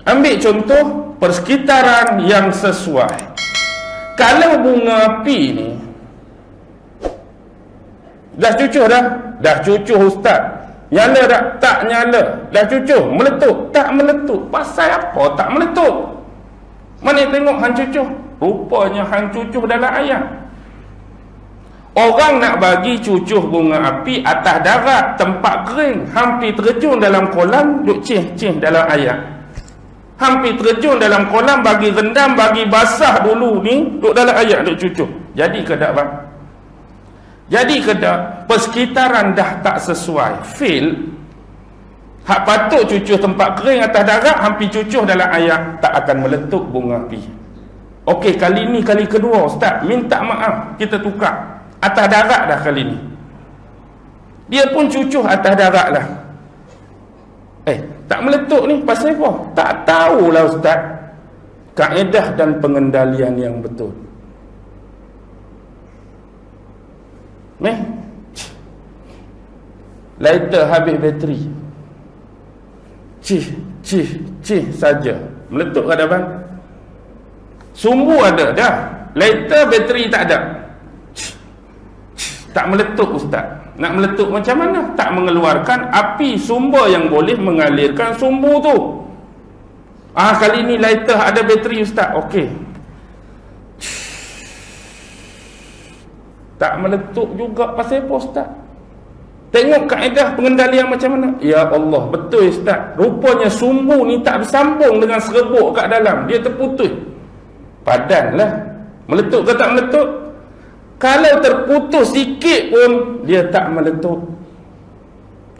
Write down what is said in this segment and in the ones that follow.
Ambil contoh persekitaran yang sesuai. Kalau bunga api ni dah cucuh dah? Dah cucuh ustaz. Nyala tak? Tak nyala. Dah cucuh? Meletup? Tak meletup. Pasal apa tak meletup? Mana tengok hang cucuh? Rupanya hang cucuh dalam ayat. Orang nak bagi cucuh bunga api atas darat, tempat kering, hampir terjun dalam kolam, duk cih-cih dalam ayat. Hampir terjun dalam kolam, bagi rendam, bagi basah dulu ni, duk dalam ayat, duk cucuh. Jadi ke tak bang? Jadi ke tak? Persekitaran dah tak sesuai. Fail. Hak patut cucuh tempat kering atas darat, hampir cucuh dalam ayat, tak akan meletup bunga api. Okey, kali ni kali kedua ustaz, minta maaf, kita tukar. Atas darat dah kali ni. Dia pun cucuh atas darat lah. Tak meletup ni pasal apa? Tak tahulah ustaz kaedah dan pengendalian yang betul. Lighter habis bateri, cih saja, meletup ke bang? Sumbu ada dah, lighter bateri tak ada, tak meletup ustaz. Nak meletup macam mana? Tak mengeluarkan api sumber yang boleh mengalirkan sumbu tu. Kali ni lighter ada bateri ustaz. Okey, tak meletup juga. Pasal apa ustaz? Tengok kaedah pengendalian macam mana. Ya Allah, betul ustaz, rupanya sumbu ni tak bersambung dengan serbuk kat dalam, dia terputus. Padanlah. Meletup ke tak meletup? Kalau terputus sikit pun dia tak meletup.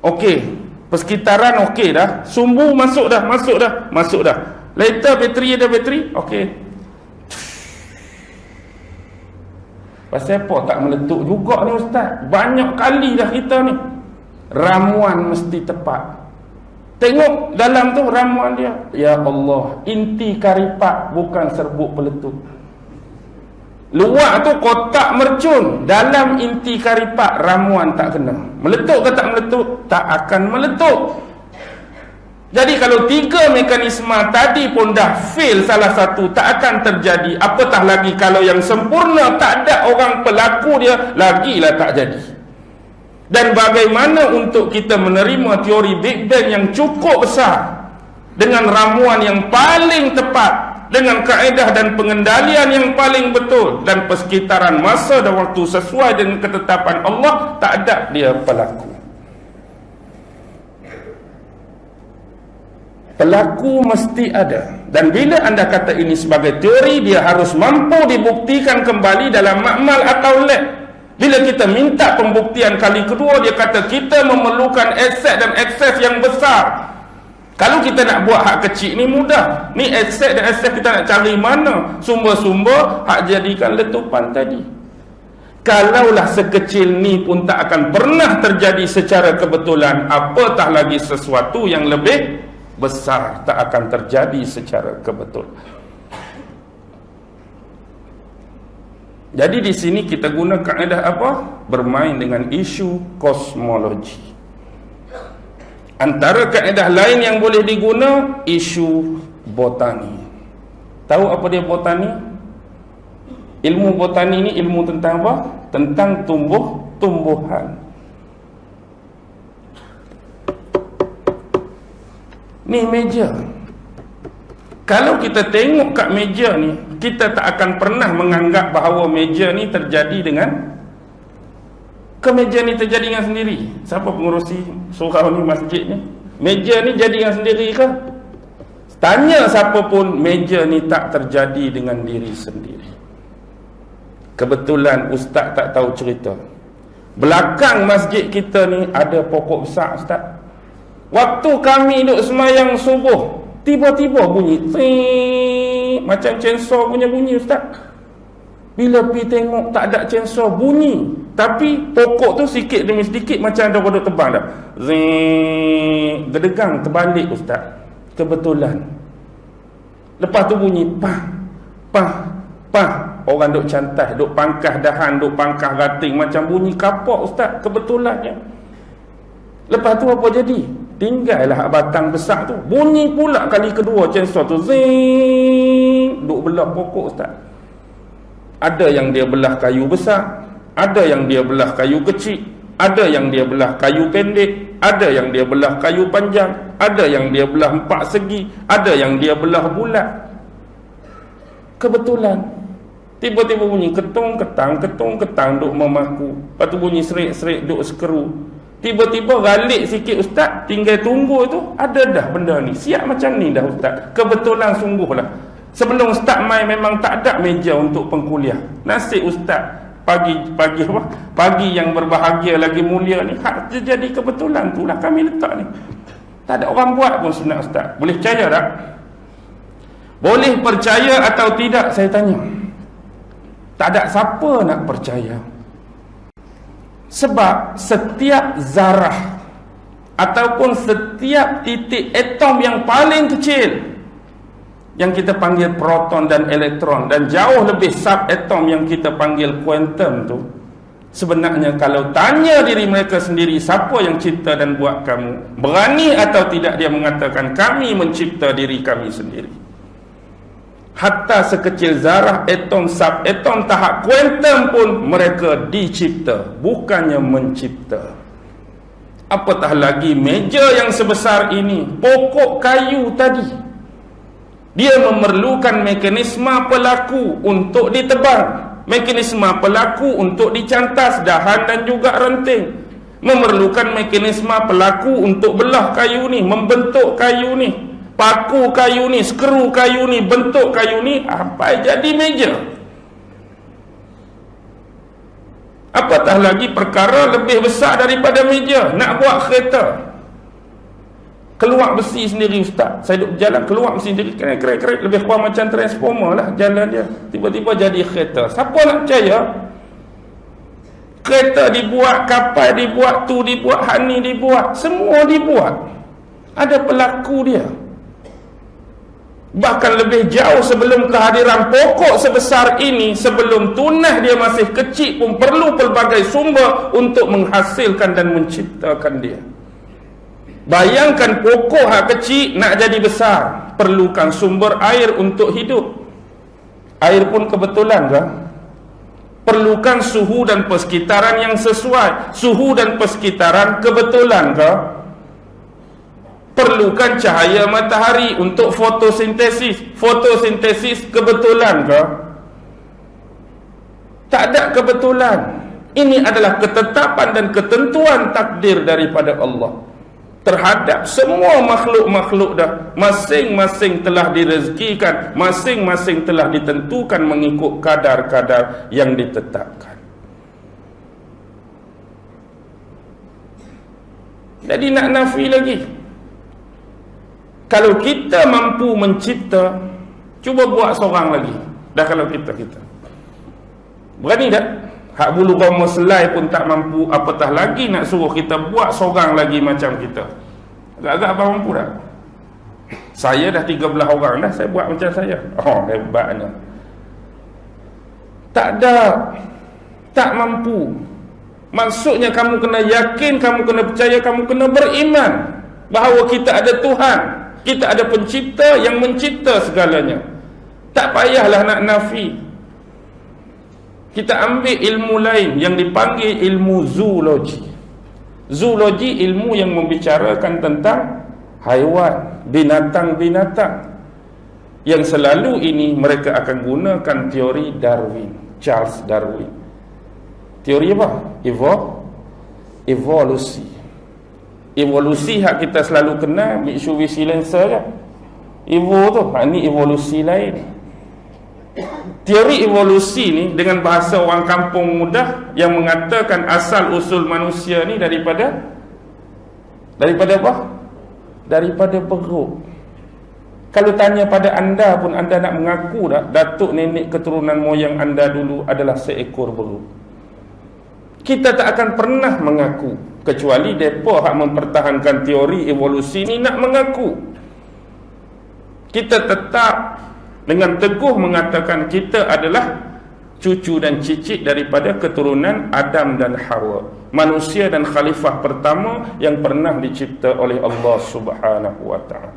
Okey, persekitaran okey dah, sumbu masuk dah. Lighter bateri ada bateri, okey. Pasal apa tak meletup juga ni ustaz? Banyak kali dah kita ni. Ramuan mesti tepat. Tengok dalam tu ramuan dia. Ya Allah, inti karipat bukan serbuk peletup. Luar tu kotak mercun, dalam inti karipat ramuan tak kena. Meletup ke tak meletup? Tak akan meletup. Jadi kalau tiga mekanisme tadi pun dah fail salah satu, tak akan terjadi. Apatah lagi kalau yang sempurna tak ada orang pelaku dia, lagilah tak jadi. Dan bagaimana untuk kita menerima teori Big Bang yang cukup besar, dengan ramuan yang paling tepat, dengan kaedah dan pengendalian yang paling betul, dan persekitaran masa dan waktu sesuai dengan ketetapan Allah, tak ada dia pelaku. Pelaku mesti ada. Dan bila anda kata ini sebagai teori, dia harus mampu dibuktikan kembali dalam makmal atau lab. Bila kita minta pembuktian kali kedua, dia kata kita memerlukan aset dan akses yang besar. Kalau kita nak buat hak kecil ni mudah. Ni aset dan akses kita nak cari mana? Sumber-sumber hak jadikan letupan tadi. Kalaulah sekecil ni pun tak akan pernah terjadi secara kebetulan, apatah lagi sesuatu yang lebih besar tak akan terjadi secara kebetulan. Jadi di sini kita guna kaedah apa? Bermain dengan isu kosmologi. Antara kaedah lain yang boleh diguna, isu botani. Tahu apa dia botani? Ilmu botani ni ilmu tentang apa? Tentang tumbuh-tumbuhan. Ni meja. Kalau kita tengok kat meja ni, kita tak akan pernah menganggap bahawa meja ni terjadi dengan meja ni terjadi dengan sendiri. Siapa pengurusi surau ni, masjid ni? Meja ni jadi dengan sendiri ke? Tanya siapa pun, meja ni tak terjadi dengan diri sendiri. Kebetulan ustaz tak tahu cerita. Belakang masjid kita ni ada pokok besar ustaz. Waktu kami duduk semayang subuh, tiba-tiba bunyi macam chainsaw punya bunyi ustaz. Bila pergi tengok tak ada chainsaw bunyi, tapi pokok tu sikit demi sedikit macam ada kodok tebang dah. Gedegang terbalik ustaz. Kebetulan. Lepas tu bunyi pah. Orang duk cantai, duk pangkah dahan, duk pangkah rating macam bunyi kapak ustaz. Kebetulannya. Lepas tu apa jadi? tinggallah batang besar tu. Bunyi pula kali kedua chainsaw tu, zing, duk belah pokok ustaz. Ada yang dia belah kayu besar, ada yang dia belah kayu kecil, ada yang dia belah kayu pendek, ada yang dia belah kayu panjang, ada yang dia belah 4 segi, ada yang dia belah bulat. Kebetulan tiba-tiba bunyi ketung ketang duk memaku. Lepas tu bunyi serik duk sekeru. Tiba-tiba galik sikit ustaz, tinggal tunggu tu ada dah benda ni. Siap macam ni dah ustaz. Kebetulan sungguhlah. Sebelum ustaz mai memang tak ada meja untuk pengkuliah. Nasib ustaz pagi yang berbahagia lagi mulia ni, hak terjadi kebetulan tu lah kami letak ni. Tak ada orang buat pun sunat ustaz. Boleh percaya tak? Boleh percaya atau tidak saya tanya. Tak ada siapa nak percaya. Sebab setiap zarah ataupun setiap titik atom yang paling kecil, yang kita panggil proton dan elektron, dan jauh lebih subatom yang kita panggil kuantum tu, sebenarnya kalau tanya diri mereka sendiri, siapa yang cipta dan buat kamu, berani atau tidak dia mengatakan kami mencipta diri kami sendiri. Hatta sekecil zarah, atom, subatom, tahap kuantum pun mereka dicipta, bukannya mencipta. Apatah lagi meja yang sebesar ini, pokok kayu tadi, dia memerlukan mekanisme pelaku untuk ditebang, mekanisme pelaku untuk dicantas dahan dan juga ranting, memerlukan mekanisme pelaku untuk belah kayu ni, membentuk kayu ni, paku kayu ni, skru kayu ni, bentuk kayu ni sampai jadi meja. Apatah lagi perkara lebih besar daripada meja, nak buat kereta. Keluar besi sendiri ustaz. Saya duduk berjalan, keluar besi sendiri, kerek, lebih kurang macam transformer lah jalan dia. Tiba-tiba jadi kereta. Siapa nak percaya? Kereta dibuat, kapal dibuat, tu dibuat, hani dibuat, semua dibuat. Ada pelaku dia. Bahkan lebih jauh sebelum kehadiran pokok sebesar ini, sebelum tunah dia masih kecil pun perlu pelbagai sumber untuk menghasilkan dan menciptakan dia. Bayangkan pokok hak kecil nak jadi besar, perlukan sumber air untuk hidup. Air pun kebetulan ke? Perlukan suhu dan persekitaran yang sesuai. Suhu dan persekitaran kebetulan ke? Perlukan cahaya matahari untuk fotosintesis. Fotosintesis kebetulan ke? Tak ada kebetulan. Ini adalah ketetapan dan ketentuan takdir daripada Allah terhadap semua makhluk-makhluk dah. Masing-masing telah direzekikan, masing-masing telah ditentukan mengikut kadar-kadar yang ditetapkan. Jadi nak nafi lagi, kalau kita mampu mencipta, cuba buat seorang lagi. Dah kalau kita berani tak? Hak bulu roma selai pun tak mampu, apatah lagi nak suruh kita buat seorang lagi macam kita. Agak-agak abang mampu tak? Saya dah 13 orang dah, saya buat macam saya. Oh, hebatnya. Tak ada. Tak mampu. Maksudnya kamu kena yakin, kamu kena percaya, kamu kena beriman bahawa kita ada Tuhan, kita ada pencipta yang mencipta segalanya. Tak payahlah nak nafi. Kita ambil ilmu lain yang dipanggil ilmu zoologi. Zoologi ilmu yang membicarakan tentang haiwan, binatang-binatang. Yang selalu ini mereka akan gunakan teori Darwin, Charles Darwin. Teori apa? Evolusi. Evolusi hak kita selalu kenal Mitsubishi Lancer je. Evo tu, ni evolusi lain. Teori evolusi ni dengan bahasa orang kampung mudah yang mengatakan asal usul manusia ni daripada apa? Daripada beruk. Kalau tanya pada anda pun anda nak mengaku tak datuk nenek keturunan moyang anda dulu adalah seekor beruk? Kita tak akan pernah mengaku, kecuali depa hak mempertahankan teori evolusi ni nak mengaku. Kita tetap dengan teguh mengatakan kita adalah cucu dan cicit daripada keturunan Adam dan Hawa, manusia dan khalifah pertama yang pernah dicipta oleh Allah Subhanahu wa ta'ala.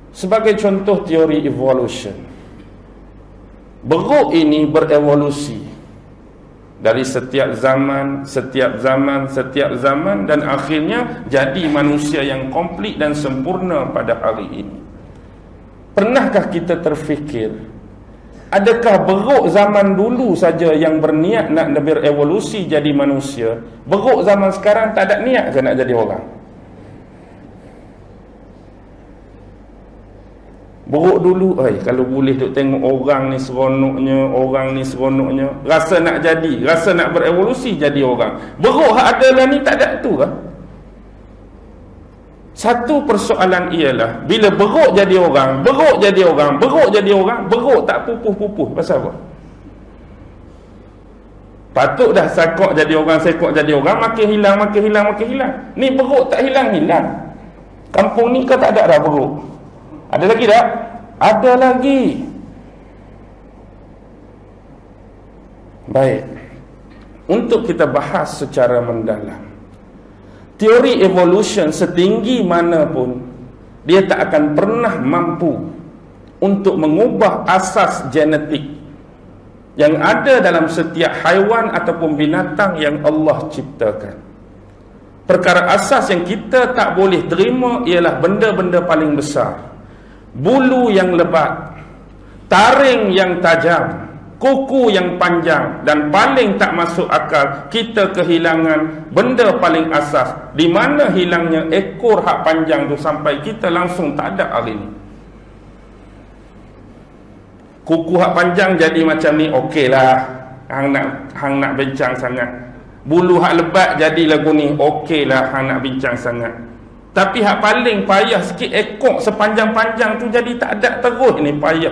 Sebagai contoh teori evolution, beruk ini berevolusi dari setiap zaman, dan akhirnya jadi manusia yang komplit dan sempurna pada hari ini. Pernahkah kita terfikir, adakah beruk zaman dulu saja yang berniat nak berevolusi jadi manusia? Beruk zaman sekarang tak ada niat ke nak jadi orang? Beruk dulu, kalau boleh duk tengok orang ni seronoknya, rasa nak jadi, rasa nak berevolusi jadi orang. Beruk hak ada lah ni tak ada tu lah. Satu persoalan ialah, bila beruk jadi orang, beruk tak pupuh-pupuh. Pasal apa? Patut dah sekok jadi orang, makin hilang. Ni beruk tak hilang-hilang. Kampung ni kau tak ada dah beruk. Ada lagi tak? Ada lagi. Baik. Untuk kita bahas secara mendalam, teori evolution setinggi mana pun, dia tak akan pernah mampu untuk mengubah asas genetik yang ada dalam setiap haiwan ataupun binatang yang Allah ciptakan. Perkara asas yang kita tak boleh terima ialah benda-benda paling besar, bulu yang lebat, taring yang tajam, kuku yang panjang, dan paling tak masuk akal, kita kehilangan benda paling asas. Di mana hilangnya ekor hak panjang tu sampai kita langsung tak ada hari ni. Kuku hak panjang jadi macam ni, okeylah, hang nak bincang sangat. Bulu hak lebat jadi lagu ni, okeylah, hang nak bincang sangat. Tapi hak paling payah sikit, ekor sepanjang-panjang tu jadi tak ada terus ni, payah.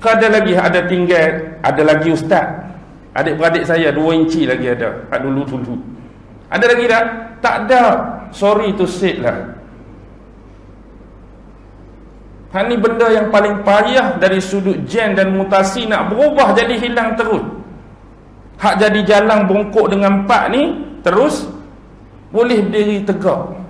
Ada lagi, ada lagi ustaz, adik-beradik saya 2 inci lagi ada, hak dulu. Ada lagi tak? Tak ada. Sorry to say lah. Hak ni benda yang paling payah dari sudut gen dan mutasi, nak berubah jadi hilang terus. Hak jadi jalan bongkok dengan 4 ni terus boleh berdiri tegak.